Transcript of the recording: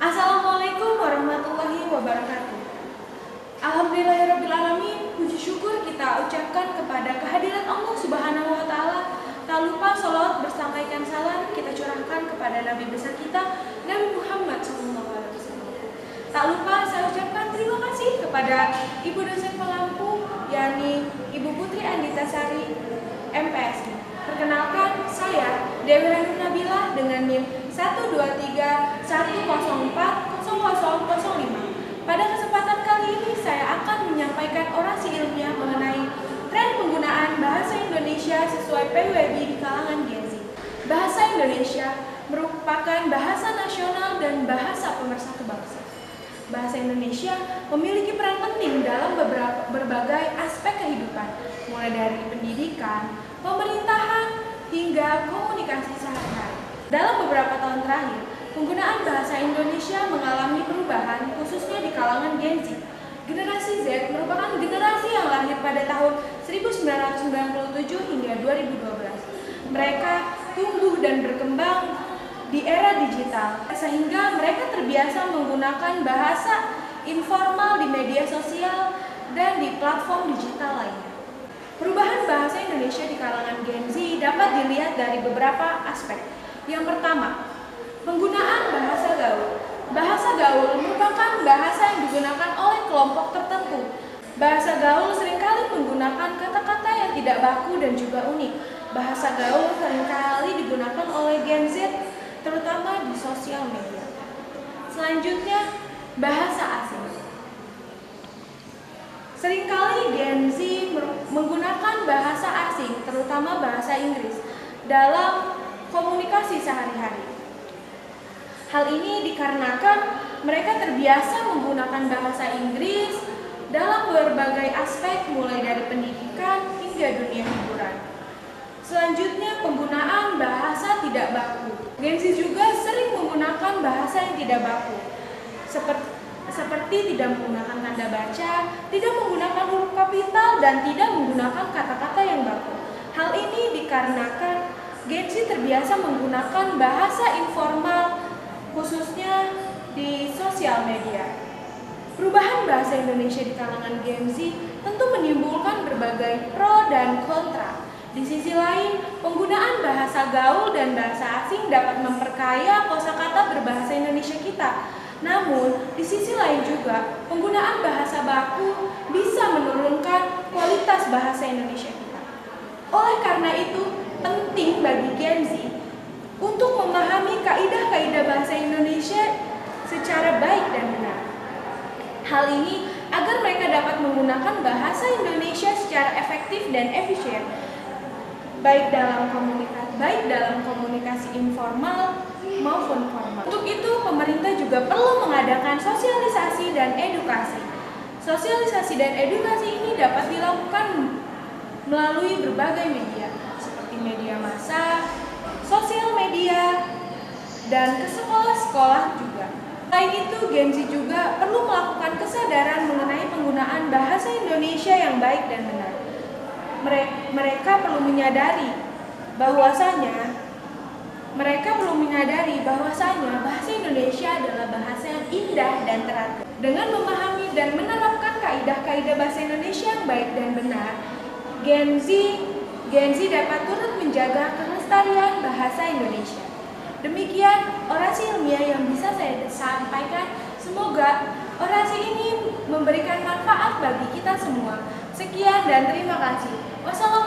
Assalamualaikum warahmatullahi wabarakatuh. Alhamdulillahirrabbilalamin. Puji syukur kita ucapkan kepada kehadirat Allah Subhanahu wa Ta'ala. Tak lupa salawat bersampaikan salam kita curahkan kepada Nabi besar kita, Nabi Muhammad SAW. Tak lupa saya ucapkan terima kasih kepada Ibu dosen pengampu, yakni Ibu Putri Andita Sari, MPSI. Perkenalkan, saya Dewi Hanum Nabilah dengan NIM 123104005. Pada kesempatan kali ini saya akan menyampaikan orasi ilmiah mengenai tren penggunaan bahasa Indonesia sesuai PWB di kalangan Gen Z. Bahasa Indonesia merupakan bahasa nasional dan bahasa pemersatu bangsa. Bahasa Indonesia memiliki peran penting dalam berbagai aspek kehidupan, mulai dari pendidikan, pemerintahan, hingga komunikasi sehari-hari. Dalam beberapa tahun terakhir, penggunaan bahasa Indonesia mengalami perubahan, khususnya di kalangan Gen Z. Generasi Z merupakan generasi yang lahir pada tahun 1997 hingga 2012. Mereka tumbuh dan berkembang di era digital, sehingga mereka terbiasa menggunakan bahasa informal di media sosial dan di platform digital lainnya. Perubahan bahasa Indonesia di kalangan Gen Z dapat dilihat dari beberapa aspek. Yang pertama, penggunaan bahasa gaul. Bahasa gaul merupakan bahasa yang digunakan oleh kelompok tertentu. Bahasa gaul seringkali menggunakan kata-kata yang tidak baku dan juga unik. Bahasa gaul seringkali digunakan oleh Gen Z, terutama di sosial media. Selanjutnya, bahasa asing. Seringkali Gen Z menggunakan bahasa asing, terutama bahasa Inggris, dalam komunikasi sehari-hari. Hal ini dikarenakan mereka terbiasa menggunakan bahasa Inggris dalam berbagai aspek, mulai dari pendidikan hingga dunia hiburan. Selanjutnya, penggunaan bahasa tidak baku. Gen Z juga sering menggunakan bahasa yang tidak baku, seperti tidak menggunakan tanda baca, tidak menggunakan huruf kapital, dan tidak menggunakan kata-kata yang baku. Hal ini dikarenakan Gen Z terbiasa menggunakan bahasa informal, khususnya di sosial media. Perubahan bahasa Indonesia di kalangan Gen Z tentu menimbulkan berbagai pro dan kontra. Di sisi lain, penggunaan bahasa gaul dan bahasa asing dapat memperkaya kosakata berbahasa Indonesia kita. Namun, di sisi lain juga, penggunaan bahasa baku bisa menurunkan kualitas bahasa Indonesia kita. Oleh karena itu, penting bagi Gen Z untuk memahami kaidah-kaidah bahasa Indonesia secara baik dan benar. Hal ini agar mereka dapat menggunakan bahasa Indonesia secara efektif dan efisien, baik dalam komunikasi informal maupun formal. Untuk itu, pemerintah juga perlu mengadakan sosialisasi dan edukasi. Sosialisasi dan edukasi ini dapat dilakukan melalui berbagai media, seperti media massa, sosial media, dan ke sekolah-sekolah juga. Selain itu, Gen Z juga perlu melakukan kesadaran mengenai penggunaan bahasa Indonesia yang baik dan benar. Mereka perlu menyadari bahwasanya bahasa Indonesia adalah bahasa yang indah dan teratur. Dengan memahami dan menerapkan kaidah-kaidah bahasa Indonesia yang baik dan benar, Gen Z dapat turut menjaga kelestarian bahasa Indonesia. Demikian orasi ilmiah yang bisa saya sampaikan. Semoga orasi ini memberikan manfaat bagi kita semua. Sekian dan terima kasih. Wassalamualaikum